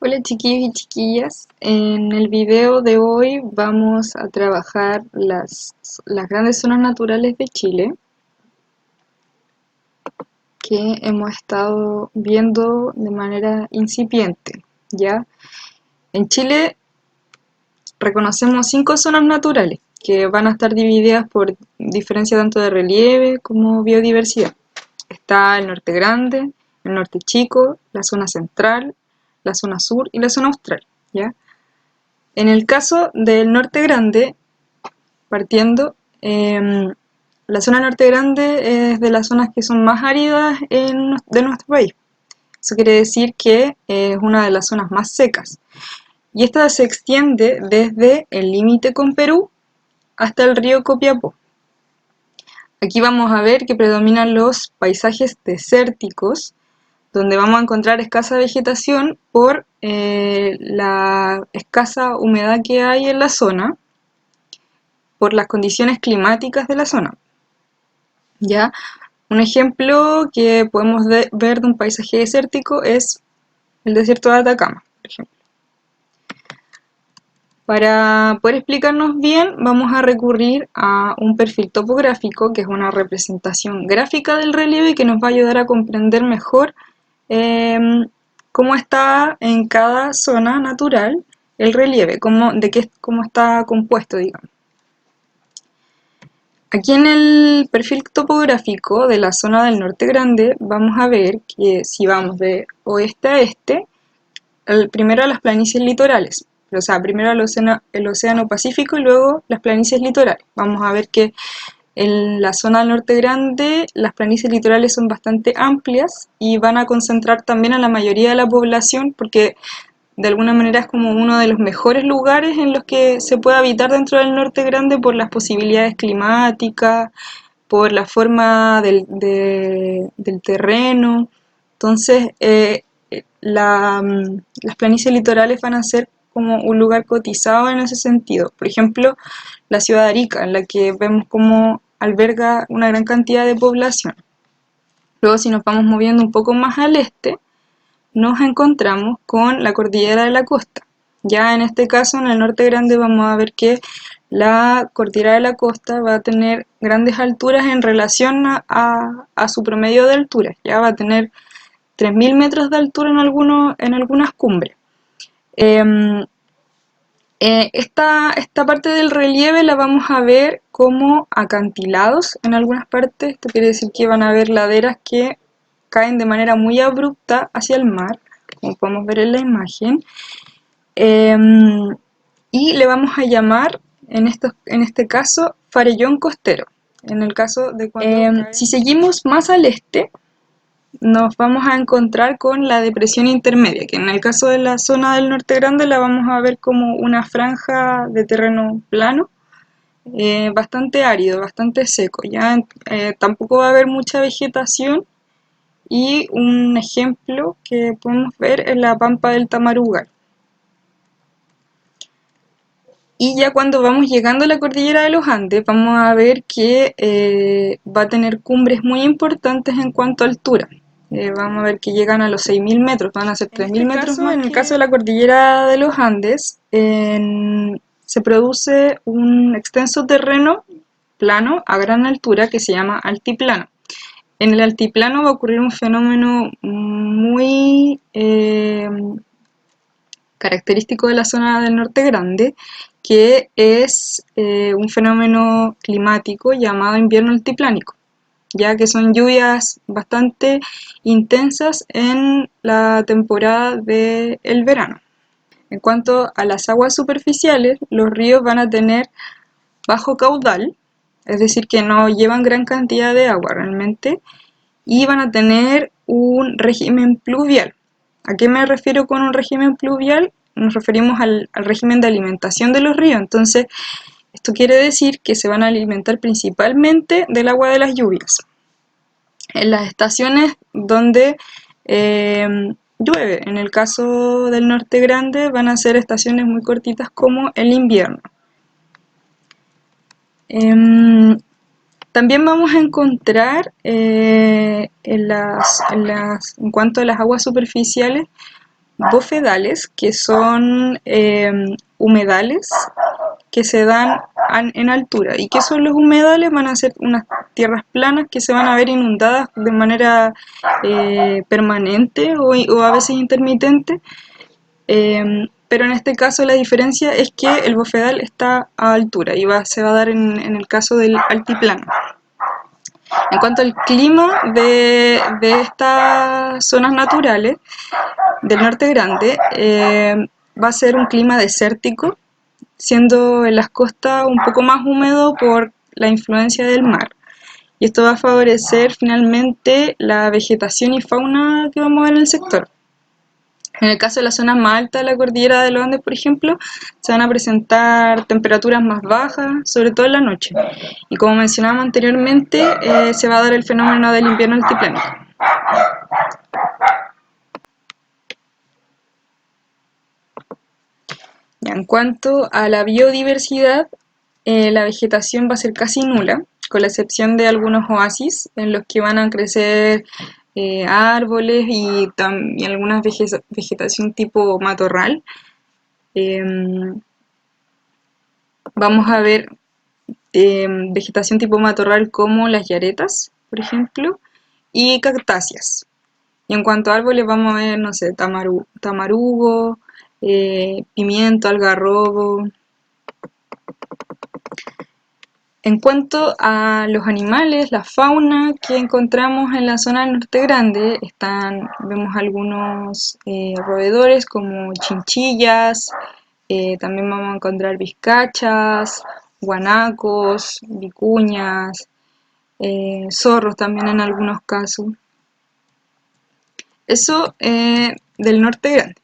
Hola chiquillos y chiquillas, en el video de hoy vamos a trabajar las grandes zonas naturales de Chile que hemos estado viendo de manera incipiente, ¿ya? En Chile reconocemos 5 zonas naturales que van a estar divididas por diferencia tanto de relieve como biodiversidad. Está el norte grande, el norte chico, la zona central, la zona sur y la zona austral, ¿ya? En el caso del norte grande, partiendo, la zona norte grande es de las zonas que son más áridas de nuestro país. Eso quiere decir que es una de las zonas más secas. Y esta se extiende desde el límite con Perú hasta el río Copiapó. Aquí vamos a ver que predominan los paisajes desérticos, donde vamos a encontrar escasa vegetación por la escasa humedad que hay en la zona, por las condiciones climáticas de la zona. ¿Ya? Un ejemplo que podemos ver de un paisaje desértico es el desierto de Atacama, por ejemplo. Para poder explicarnos bien, vamos a recurrir a un perfil topográfico, que es una representación gráfica del relieve que nos va a ayudar a comprender mejor cómo está en cada zona natural el relieve, cómo está compuesto, digamos. Aquí en el perfil topográfico de la zona del norte grande vamos a ver que si vamos de oeste a este, primero a las planicies litorales, o sea, primero el océano Pacífico y luego las planicies litorales. Vamos a ver que en la zona del norte grande las planicies litorales son bastante amplias y van a concentrar también a la mayoría de la población porque de alguna manera es como uno de los mejores lugares en los que se puede habitar dentro del norte grande por las posibilidades climáticas, por la forma del terreno. Entonces, las planicies litorales van a ser como un lugar cotizado en ese sentido. Por ejemplo, la ciudad de Arica, en la que vemos cómo alberga una gran cantidad de población. Luego, si nos vamos moviendo un poco más al este, nos encontramos con la cordillera de la costa. Ya en este caso, en el norte grande, vamos a ver que la cordillera de la costa va a tener grandes alturas en relación a su promedio de altura. Ya va a tener 3.000 metros de altura en algunas cumbres. Esta parte del relieve la vamos a ver como acantilados en algunas partes. Esto quiere decir que van a haber laderas que caen de manera muy abrupta hacia el mar, como podemos ver en la imagen, y le vamos a llamar en este caso farellón costero. En el caso de si seguimos más al este, nos vamos a encontrar con la depresión intermedia, que en el caso de la zona del norte grande la vamos a ver como una franja de terreno plano, bastante árido, bastante seco. Ya tampoco va a haber mucha vegetación. Y un ejemplo que podemos ver es la pampa del Tamarugal. Y ya cuando vamos llegando a la cordillera de los Andes, vamos a ver que va a tener cumbres muy importantes en cuanto a altura. Vamos a ver que llegan a los 6.000 metros, van a ser 3.000 metros más. En el caso de la cordillera de los Andes, se produce un extenso terreno plano a gran altura que se llama altiplano. En el altiplano va a ocurrir un fenómeno muy característico de la zona del norte grande, que es un fenómeno climático llamado invierno altiplánico, ya que son lluvias bastante intensas en la temporada del verano. En cuanto a las aguas superficiales, los ríos van a tener bajo caudal, es decir, que no llevan gran cantidad de agua realmente, y van a tener un régimen pluvial. ¿A qué me refiero con un régimen pluvial? Nos referimos al régimen de alimentación de los ríos. Entonces, esto quiere decir que se van a alimentar principalmente del agua de las lluvias. En las estaciones donde llueve, en el caso del norte grande, van a ser estaciones muy cortitas como el invierno. También vamos a encontrar en cuanto a las aguas superficiales, bofedales, que son humedales que se dan en altura. ¿Y qué son los humedales? Van a ser unas tierras planas que se van a ver inundadas de manera permanente o a veces intermitente. Pero en este caso la diferencia es que el bofedal está a altura y se va a dar en el caso del altiplano. En cuanto al clima de estas zonas naturales del Norte Grande, va a ser un clima desértico, siendo en las costas un poco más húmedo por la influencia del mar. Y esto va a favorecer finalmente la vegetación y fauna que vamos a ver en el sector. En el caso de las zonas más altas de la cordillera de los Andes, por ejemplo, se van a presentar temperaturas más bajas, sobre todo en la noche. Y como mencionábamos anteriormente, se va a dar el fenómeno del invierno altiplánico. En cuanto a la biodiversidad, la vegetación va a ser casi nula, con la excepción de algunos oasis en los que van a crecer árboles y alguna vegetación tipo matorral. Vamos a ver vegetación tipo matorral como las yaretas, por ejemplo, y cactáceas. Y en cuanto a árboles vamos a ver, no sé, tamarugo, pimiento, algarrobo. En cuanto a los animales, la fauna que encontramos en la zona del Norte Grande, vemos algunos roedores como chinchillas, también vamos a encontrar vizcachas, guanacos, vicuñas, zorros también en algunos casos. Eso del Norte Grande.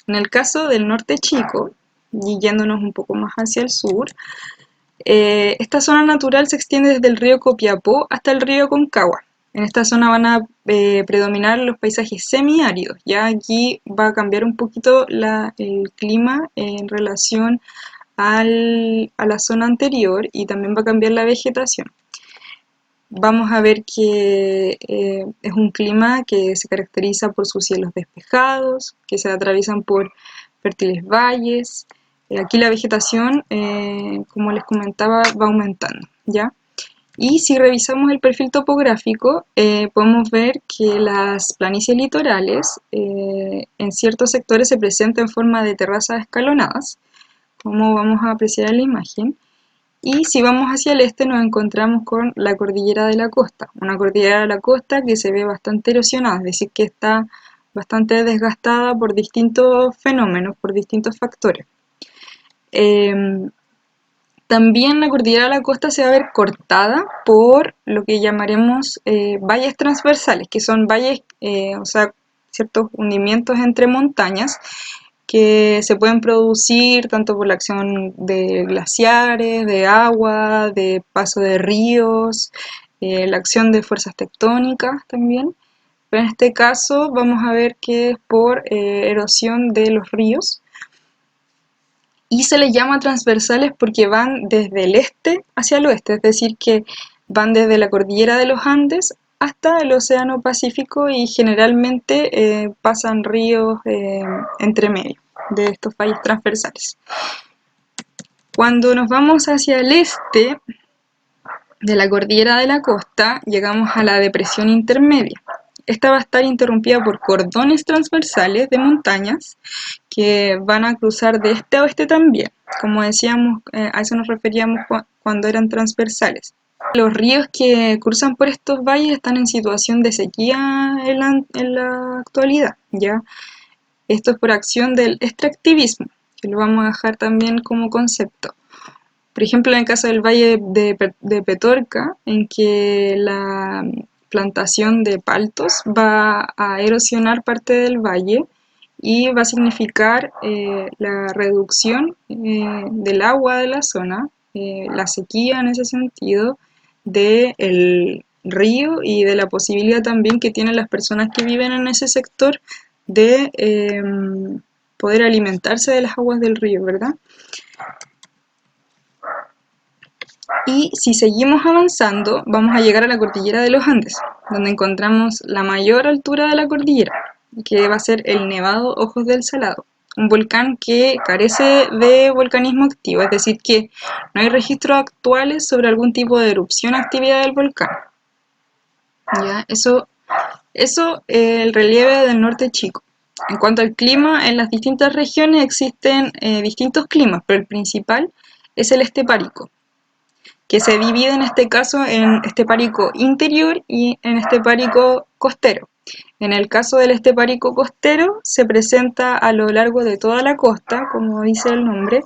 En el caso del Norte Chico, y yéndonos un poco más hacia el sur, esta zona natural se extiende desde el río Copiapó hasta el río Concagua. En esta zona van a predominar los paisajes semiáridos. Ya aquí va a cambiar un poquito el clima en relación a la zona anterior y también va a cambiar la vegetación. Vamos a ver que es un clima que se caracteriza por sus cielos despejados, que se atraviesan por fértiles valles. Aquí la vegetación, como les comentaba, va aumentando, ¿ya? Y si revisamos el perfil topográfico, podemos ver que las planicies litorales en ciertos sectores se presentan en forma de terrazas escalonadas, como vamos a apreciar en la imagen. Y si vamos hacia el este nos encontramos con la cordillera de la costa, una cordillera de la costa que se ve bastante erosionada, es decir, que está bastante desgastada por distintos fenómenos, por distintos factores. También la cordillera de la costa se va a ver cortada por lo que llamaremos valles transversales, que son valles, o sea, ciertos hundimientos entre montañas que se pueden producir tanto por la acción de glaciares, de agua, de paso de ríos, la acción de fuerzas tectónicas también. Pero en este caso vamos a ver que es por erosión de los ríos. Y se les llama transversales porque van desde el este hacia el oeste, es decir, que van desde la cordillera de los Andes hasta el Océano Pacífico y generalmente pasan ríos entre medio de estos valles transversales. Cuando nos vamos hacia el este de la cordillera de la costa, llegamos a la depresión intermedia. Esta va a estar interrumpida por cordones transversales de montañas que van a cruzar de este a oeste también. Como decíamos, a eso nos referíamos cuando eran transversales. Los ríos que cruzan por estos valles están en situación de sequía en la actualidad, ¿ya? Esto es por acción del extractivismo, que lo vamos a dejar también como concepto. Por ejemplo, en el caso del valle de Petorca, en que la plantación de paltos va a erosionar parte del valle y va a significar la reducción del agua de la zona, la sequía en ese sentido, del río y de la posibilidad también que tienen las personas que viven en ese sector de poder alimentarse de las aguas del río, ¿verdad? Y si seguimos avanzando, vamos a llegar a la cordillera de los Andes, donde encontramos la mayor altura de la cordillera. que va a ser el Nevado Ojos del Salado, un volcán que carece de volcanismo activo, es decir, que no hay registros actuales sobre algún tipo de erupción o actividad del volcán. ¿Ya? Eso el relieve del norte chico. En cuanto al clima, en las distintas regiones existen distintos climas, pero el principal es el estepárico, que se divide en este caso en estepárico interior y en estepárico costero. En el caso del estepárico costero, se presenta a lo largo de toda la costa, como dice el nombre.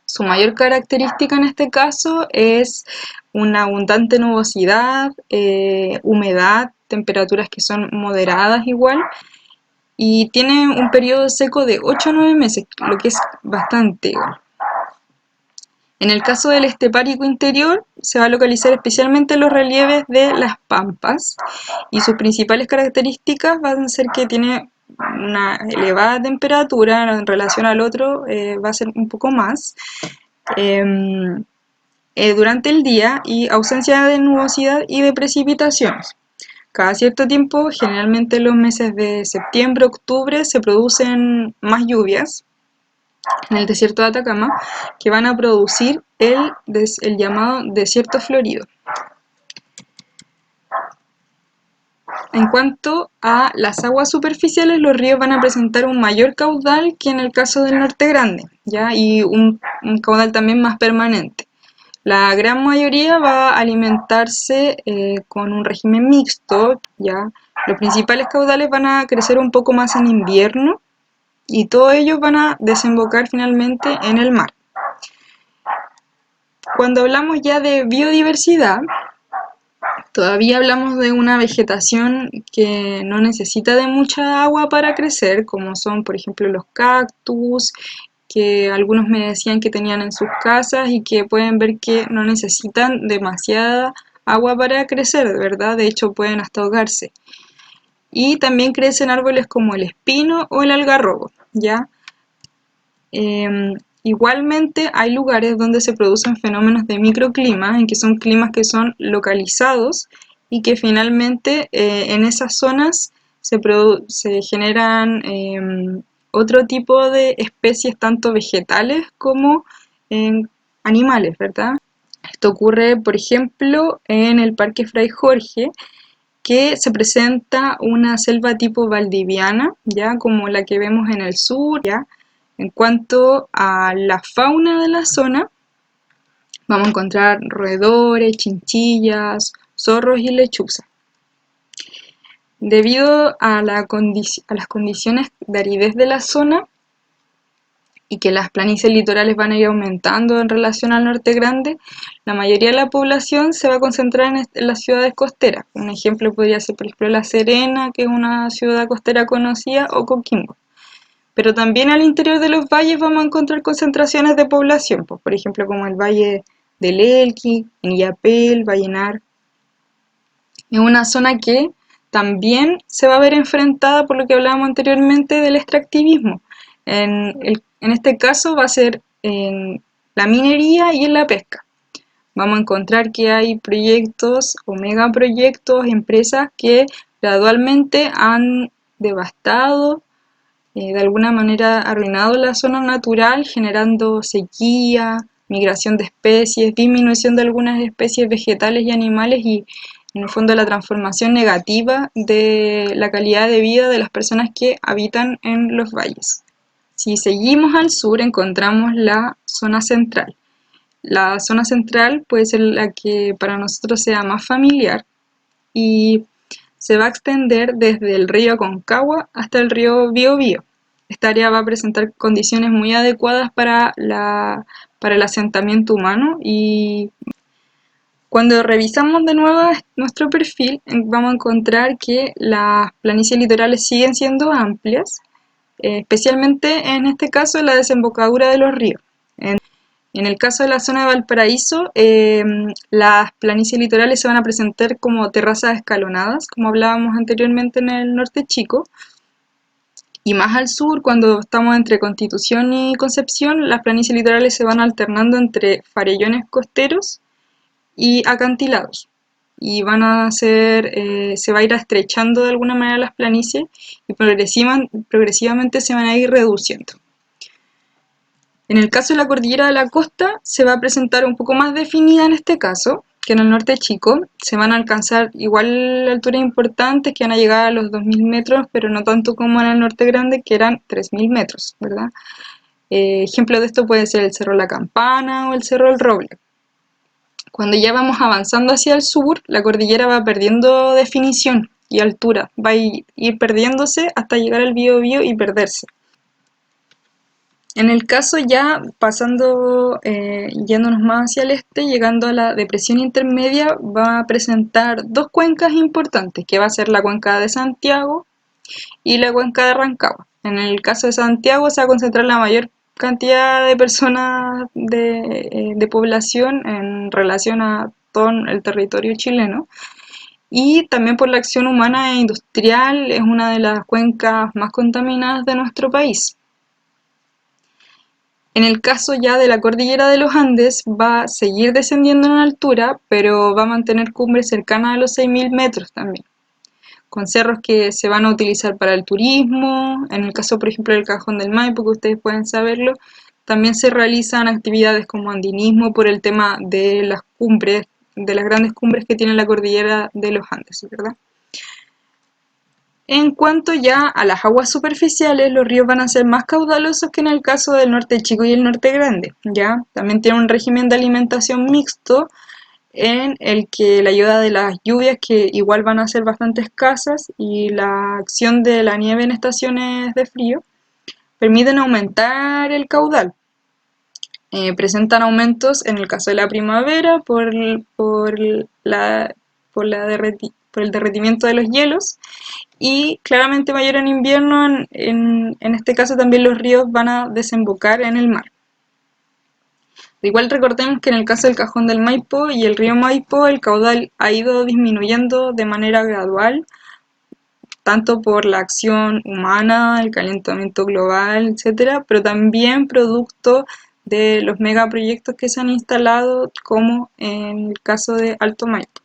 Su mayor característica en este caso es una abundante nubosidad, humedad, temperaturas que son moderadas igual, y tiene un periodo seco de 8 a 9 meses, lo que es bastante igual. En el caso del estepárico interior, se va a localizar especialmente en los relieves de las pampas, y sus principales características van a ser que tiene una elevada temperatura en relación al otro, va a ser un poco más durante el día, y ausencia de nubosidad y de precipitaciones. Cada cierto tiempo, generalmente en los meses de septiembre, octubre, se producen más lluvias en el desierto de Atacama, que van a producir el llamado desierto florido. En cuanto a las aguas superficiales, los ríos van a presentar un mayor caudal que en el caso del Norte Grande, ¿ya? Y un caudal también más permanente. La gran mayoría va a alimentarse con un régimen mixto, ¿ya? Los principales caudales van a crecer un poco más en invierno, y todos ellos van a desembocar finalmente en el mar. Cuando hablamos ya de biodiversidad, todavía hablamos de una vegetación que no necesita de mucha agua para crecer, como son, por ejemplo, los cactus, que algunos me decían que tenían en sus casas y que pueden ver que no necesitan demasiada agua para crecer, ¿verdad? De hecho, pueden hasta ahogarse. Y también crecen árboles como el espino o el algarrobo, ¿ya? Igualmente hay lugares donde se producen fenómenos de microclimas, en que son climas que son localizados y que finalmente en esas zonas se generan otro tipo de especies, tanto vegetales como animales, ¿verdad? Esto ocurre, por ejemplo, en el Parque Fray Jorge, que se presenta una selva tipo valdiviana, ya como la que vemos en el sur, ya. En cuanto a la fauna de la zona, vamos a encontrar roedores, chinchillas, zorros y lechuzas. Debido a las condiciones de aridez de la zona y que las planicies litorales van a ir aumentando en relación al Norte Grande, la mayoría de la población se va a concentrar en las ciudades costeras. Un ejemplo podría ser, por ejemplo, La Serena, que es una ciudad costera conocida, o Coquimbo. Pero también al interior de los valles vamos a encontrar concentraciones de población, pues, por ejemplo, como el Valle del Elqui, en Illapel, Vallenar. Es una zona que también se va a ver enfrentada por lo que hablábamos anteriormente del extractivismo. En este caso va a ser en la minería y en la pesca. Vamos a encontrar que hay proyectos o megaproyectos, empresas que gradualmente han devastado, de alguna manera arruinado la zona natural, generando sequía, migración de especies, disminución de algunas especies vegetales y animales, y en el fondo la transformación negativa de la calidad de vida de las personas que habitan en los valles. Si seguimos al sur, encontramos la zona central. La zona central puede ser la que para nosotros sea más familiar, y se va a extender desde el río Aconcagua hasta el río Biobío. Esta área va a presentar condiciones muy adecuadas para el asentamiento humano, y cuando revisamos de nuevo nuestro perfil vamos a encontrar que las planicies litorales siguen siendo amplias, especialmente en este caso la desembocadura de los ríos. En el caso de la zona de Valparaíso, las planicies litorales se van a presentar como terrazas escalonadas, como hablábamos anteriormente en el norte chico. Y más al sur, cuando estamos entre Constitución y Concepción, las planicies litorales se van alternando entre farellones costeros y acantilados. y van a se va a ir estrechando de alguna manera las planicies y progresivamente se van a ir reduciendo. En el caso de la cordillera de la costa se va a presentar un poco más definida en este caso que en el norte chico. Se van a alcanzar igual alturas importantes que van a llegar a los 2000 metros, pero no tanto como en el norte grande, que eran 3000 metros, ¿verdad? Ejemplo de esto puede ser el Cerro La Campana o el Cerro El Roble. Cuando ya vamos avanzando hacia el sur, la cordillera va perdiendo definición y altura, va a ir perdiéndose hasta llegar al Biobío y perderse. En el caso ya pasando, yéndonos más hacia el este, llegando a la depresión intermedia, va a presentar dos cuencas importantes, que va a ser la cuenca de Santiago y la cuenca de Rancagua. En el caso de Santiago se va a concentrar la mayor cantidad de personas de población en relación a todo el territorio chileno. Y también por la acción humana e industrial es una de las cuencas más contaminadas de nuestro país. En el caso ya de la cordillera de los Andes va a seguir descendiendo en altura, pero va a mantener cumbres cercanas a los 6000 metros también, con cerros que se van a utilizar para el turismo. En el caso, por ejemplo, del Cajón del Maipo, que ustedes pueden saberlo, también se realizan actividades como andinismo por el tema de las cumbres, de las grandes cumbres que tiene la cordillera de los Andes, ¿verdad? En cuanto ya a las aguas superficiales, los ríos van a ser más caudalosos que en el caso del norte chico y el norte grande, ¿ya? También tienen un régimen de alimentación mixto en el que la ayuda de las lluvias, que igual van a ser bastante escasas, y la acción de la nieve en estaciones de frío, permiten aumentar el caudal. Presentan aumentos en el caso de la primavera la, por el derretimiento de los hielos y claramente mayor en invierno. En este caso también los ríos van a desembocar en el mar. Igual recordemos que en el caso del Cajón del Maipo y el río Maipo el caudal ha ido disminuyendo de manera gradual, tanto por la acción humana, el calentamiento global, etcétera, pero también producto de los megaproyectos que se han instalado, como en el caso de Alto Maipo.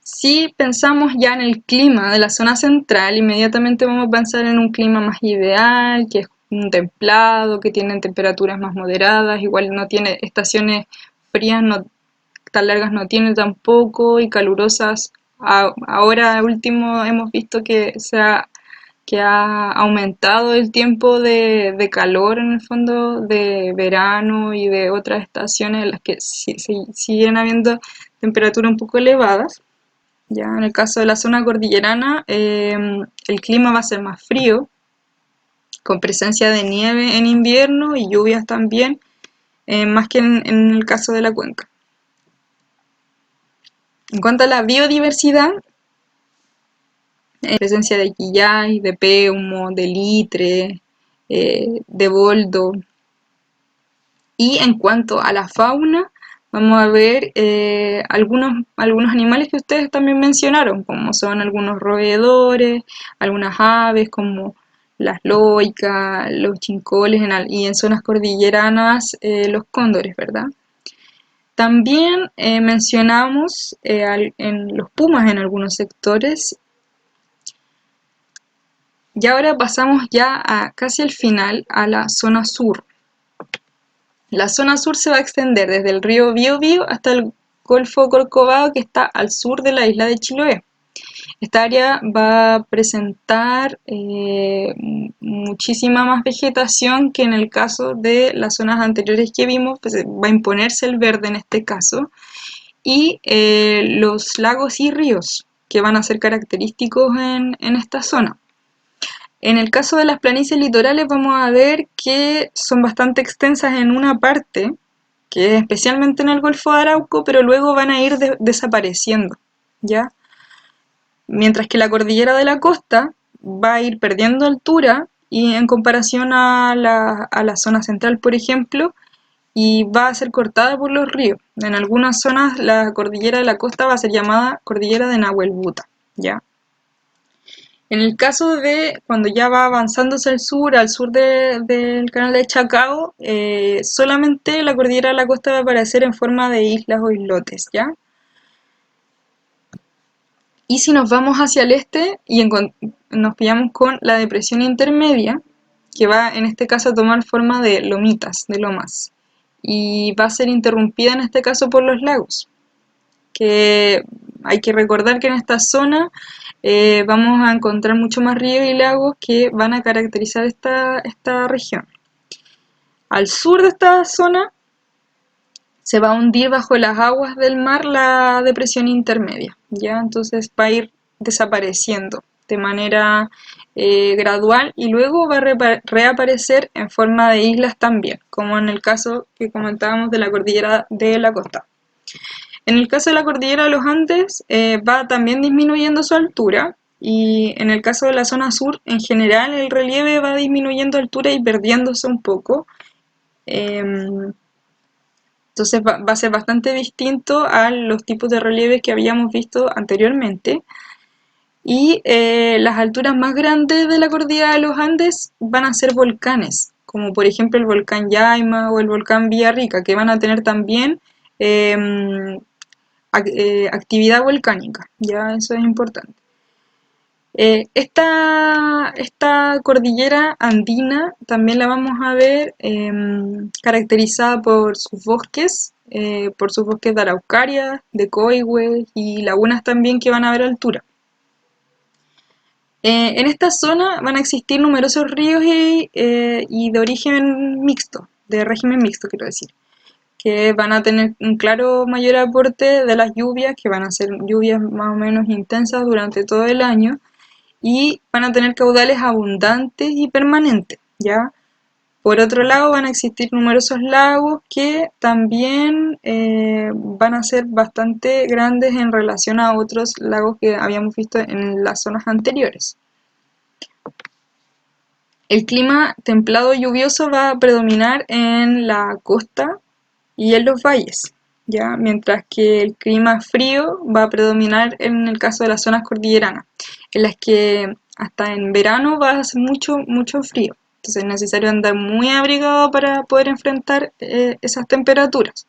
Si pensamos ya en el clima de la zona central, inmediatamente vamos a pensar en un clima más ideal, que es un templado, que tiene temperaturas más moderadas, igual no tiene estaciones frías, no, tan largas no tiene tampoco, y calurosas. Ahora último hemos visto que ha aumentado el tiempo de calor en el fondo, de verano y de otras estaciones en las que siguen habiendo temperaturas un poco elevadas. Ya en el caso de la zona cordillerana, el clima va a ser más frío, con presencia de nieve en invierno y lluvias también, más que en el caso de la cuenca. En cuanto a la biodiversidad, presencia de quillay, de peumo, de litre, de boldo. Y en cuanto a la fauna, vamos a ver algunos animales que ustedes también mencionaron, como son algunos roedores, algunas aves como las loicas, los chincoles, y en zonas cordilleranas los cóndores, ¿verdad? También mencionamos en los pumas en algunos sectores. Y ahora pasamos ya casi al final a la zona sur. La zona sur se va a extender desde el río Biobío hasta el Golfo Corcovado, que está al sur de la isla de Chiloé. Esta área va a presentar muchísima más vegetación que en el caso de las zonas anteriores que vimos, pues va a imponerse el verde en este caso, y los lagos y ríos que van a ser característicos en esta zona. En el caso de las planicies litorales vamos a ver que son bastante extensas en una parte, que es especialmente en el Golfo de Arauco, pero luego van a ir desapareciendo, ¿ya? Mientras que la cordillera de la costa va a ir perdiendo altura y en comparación a la zona central, por ejemplo, y va a ser cortada por los ríos. En algunas zonas la cordillera de la costa va a ser llamada cordillera de Nahuelbuta, ¿ya? En el caso de cuando ya va avanzando hacia el sur, al sur del canal de Chacao, solamente la cordillera de la costa va a aparecer en forma de islas o islotes, ¿ya? Y si nos vamos hacia el este y nos pillamos con la depresión intermedia, que va en este caso a tomar forma de lomitas, de lomas, y va a ser interrumpida en este caso por los lagos, que hay que recordar que en esta zona vamos a encontrar mucho más ríos y lagos que van a caracterizar esta región. Al sur de esta zona se va a hundir bajo las aguas del mar la depresión intermedia, ¿ya? Entonces va a ir desapareciendo de manera gradual y luego va a reaparecer en forma de islas también, como en el caso que comentábamos de la cordillera de la costa. En el caso de la cordillera de los Andes va también disminuyendo su altura y en el caso de la zona sur en general el relieve va disminuyendo altura y perdiéndose un poco. Entonces va a ser bastante distinto a los tipos de relieves que habíamos visto anteriormente. Y las alturas más grandes de la cordillera de los Andes van a ser volcanes, como por ejemplo el volcán Yaima o el volcán Villarrica, que van a tener también eh, actividad volcánica, ya eso es importante. Esta cordillera andina también la vamos a ver caracterizada por sus bosques de araucaria, de coigüe y lagunas también que van a haber altura. En esta zona van a existir numerosos ríos y de origen mixto, de régimen mixto quiero decir, que van a tener un claro mayor aporte de las lluvias, que van a ser lluvias más o menos intensas durante todo el año, y van a tener caudales abundantes y permanentes, ¿ya? Por otro lado, van a existir numerosos lagos que también van a ser bastante grandes en relación a otros lagos que habíamos visto en las zonas anteriores. El clima templado lluvioso va a predominar en la costa y en los valles, ¿ya? Mientras que el clima frío va a predominar en el caso de las zonas cordilleranas, en las que hasta en verano va a hacer mucho, mucho frío. Entonces es necesario andar muy abrigado para poder enfrentar esas temperaturas.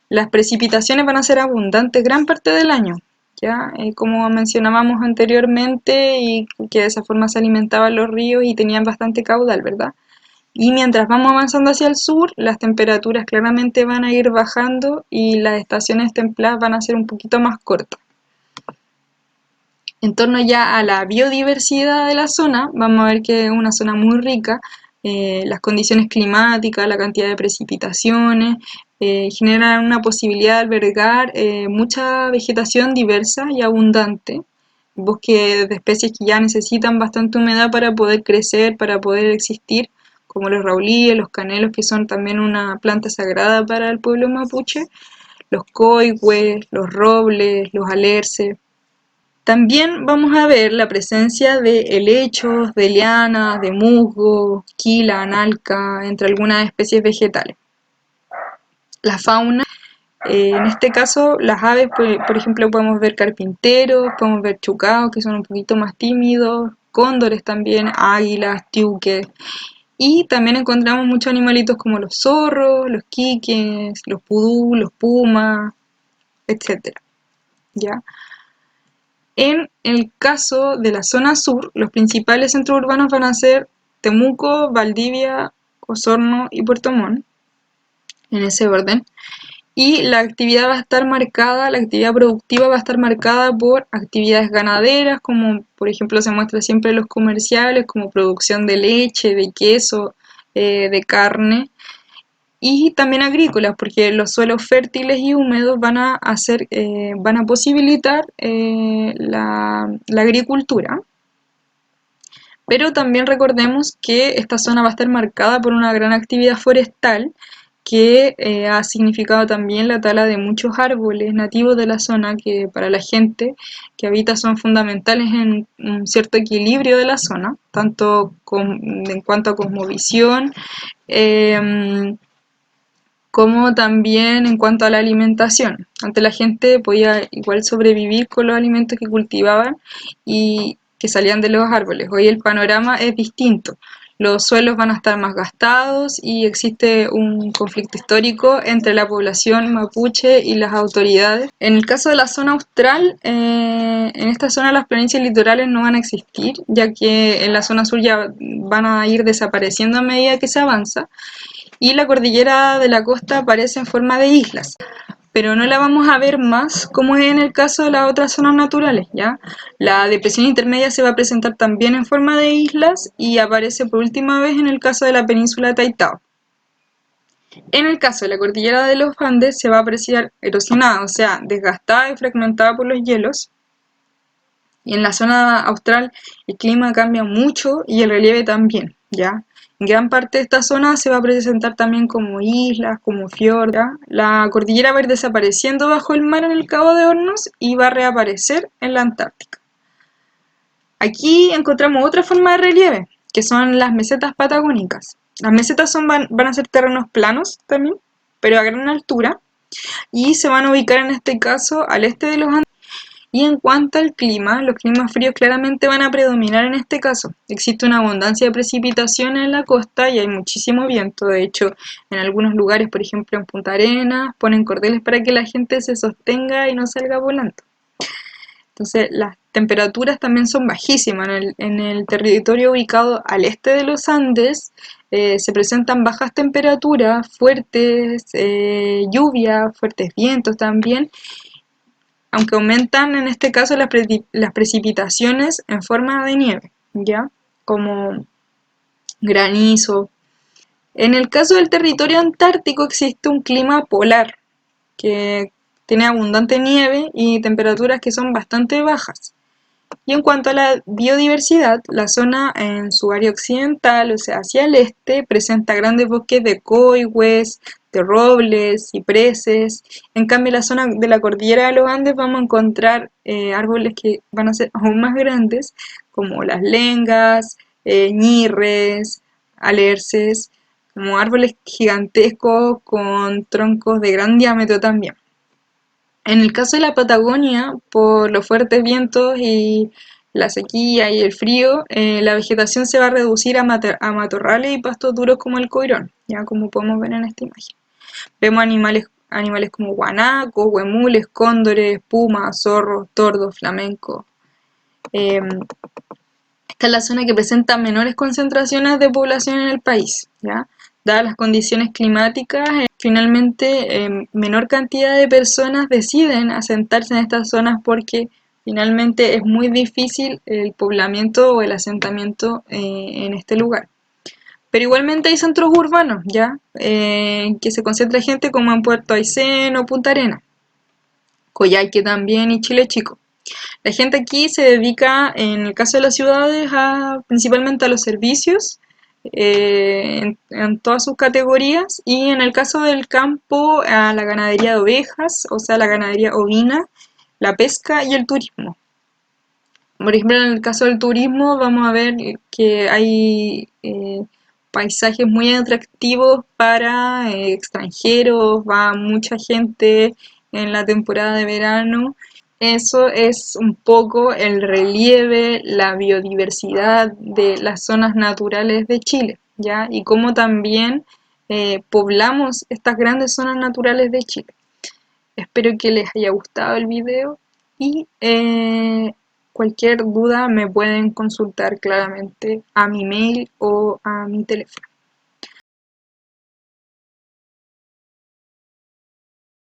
Las precipitaciones van a ser abundantes gran parte del año, ¿ya? Como mencionábamos anteriormente, y que de esa forma se alimentaban los ríos y tenían bastante caudal, ¿verdad? Y mientras vamos avanzando hacia el sur, las temperaturas claramente van a ir bajando y las estaciones templadas van a ser un poquito más cortas. En torno ya a la biodiversidad de la zona, vamos a ver que es una zona muy rica. Las condiciones climáticas, la cantidad de precipitaciones, generan una posibilidad de albergar mucha vegetación diversa y abundante, bosques de especies que ya necesitan bastante humedad para poder crecer, para poder existir, como los raulíes, los canelos, que son también una planta sagrada para el pueblo mapuche, los coigües, los robles, los alerces. También vamos a ver la presencia de helechos, de lianas, de musgo, quila, analca, entre algunas especies vegetales. La fauna, en este caso, las aves, por ejemplo, podemos ver carpinteros, podemos ver chucaos, que son un poquito más tímidos, cóndores también, águilas, tiuques. Y también encontramos muchos animalitos como los zorros, los quiques, los pudú, los pumas, etcétera. ¿Ya? En el caso de la zona sur, los principales centros urbanos van a ser Temuco, Valdivia, Osorno y Puerto Montt, en ese orden. Y la actividad va a estar marcada, la actividad productiva va a estar marcada por actividades ganaderas, como por ejemplo se muestra siempre en los comerciales, como producción de leche, de queso, de carne, y también agrícolas, porque los suelos fértiles y húmedos van a posibilitar la agricultura. Pero también recordemos que esta zona va a estar marcada por una gran actividad forestal que ha significado también la tala de muchos árboles nativos de la zona que para la gente que habita son fundamentales en un cierto equilibrio de la zona, tanto en cuanto a cosmovisión, como también en cuanto a la alimentación. Antes la gente podía igual sobrevivir con los alimentos que cultivaban y que salían de los árboles. Hoy el panorama es distinto. Los suelos van a estar más gastados y existe un conflicto histórico entre la población mapuche y las autoridades. En el caso de la zona austral, en esta zona las planicies litorales no van a existir, ya que en la zona sur ya van a ir desapareciendo a medida que se avanza, y la cordillera de la costa aparece en forma de islas, pero no la vamos a ver más como es en el caso de las otras zonas naturales, ¿ya? La depresión intermedia se va a presentar también en forma de islas y aparece por última vez en el caso de la península de Taitao. En el caso de la cordillera de los Andes se va a apreciar erosionada, o sea, desgastada y fragmentada por los hielos. Y en la zona austral el clima cambia mucho y el relieve también, ¿ya? En gran parte de esta zona se va a presentar también como islas, como fiordos, ¿ya? La cordillera va a ir desapareciendo bajo el mar en el Cabo de Hornos y va a reaparecer en la Antártica. Aquí encontramos otra forma de relieve, que son las mesetas patagónicas. Las mesetas van a ser terrenos planos también, pero a gran altura, y se van a ubicar en este caso al este de los Andes. Y en cuanto al clima, los climas fríos claramente van a predominar en este caso. Existe una abundancia de precipitación en la costa y hay muchísimo viento. De hecho, en algunos lugares, por ejemplo en Punta Arenas, ponen cordeles para que la gente se sostenga y no salga volando. Entonces, las temperaturas también son bajísimas. En el territorio ubicado al este de los Andes se presentan bajas temperaturas, fuertes lluvias, fuertes vientos también, aunque aumentan en este caso las precipitaciones en forma de nieve, ¿ya? Como granizo. En el caso del territorio antártico existe un clima polar que tiene abundante nieve y temperaturas que son bastante bajas. Y en cuanto a la biodiversidad, la zona en su área occidental, o sea, hacia el este, presenta grandes bosques de coigües, de robles, cipreses. En cambio, en la zona de la cordillera de los Andes vamos a encontrar árboles que van a ser aún más grandes, como las lengas, ñirres, alerces, como árboles gigantescos con troncos de gran diámetro también. En el caso de la Patagonia, por los fuertes vientos y la sequía y el frío, la vegetación se va a reducir a matorrales y pastos duros como el coirón, ya como podemos ver en esta imagen. Vemos animales como guanacos, huemules, cóndores, pumas, zorros, tordos, flamencos. Esta es la zona que presenta menores concentraciones de población en el país, ¿ya? Dadas las condiciones climáticas, finalmente menor cantidad de personas deciden asentarse en estas zonas porque finalmente es muy difícil el poblamiento o el asentamiento en este lugar. Pero igualmente hay centros urbanos, ¿ya? Que se concentra gente como en Puerto Aysén o Punta Arenas, Coyhaique también y Chile Chico. La gente aquí se dedica, en el caso de las ciudades, principalmente a los servicios, en todas sus categorías, y en el caso del campo, a la ganadería de ovejas, o sea, la ganadería ovina, la pesca y el turismo. Por ejemplo, en el caso del turismo vamos a ver que hay paisajes muy atractivos para extranjeros, va mucha gente en la temporada de verano. Eso es un poco el relieve, la biodiversidad de las zonas naturales de Chile, ¿ya? Y cómo también poblamos estas grandes zonas naturales de Chile. Espero que les haya gustado el video y cualquier duda me pueden consultar claramente a mi mail o a mi teléfono.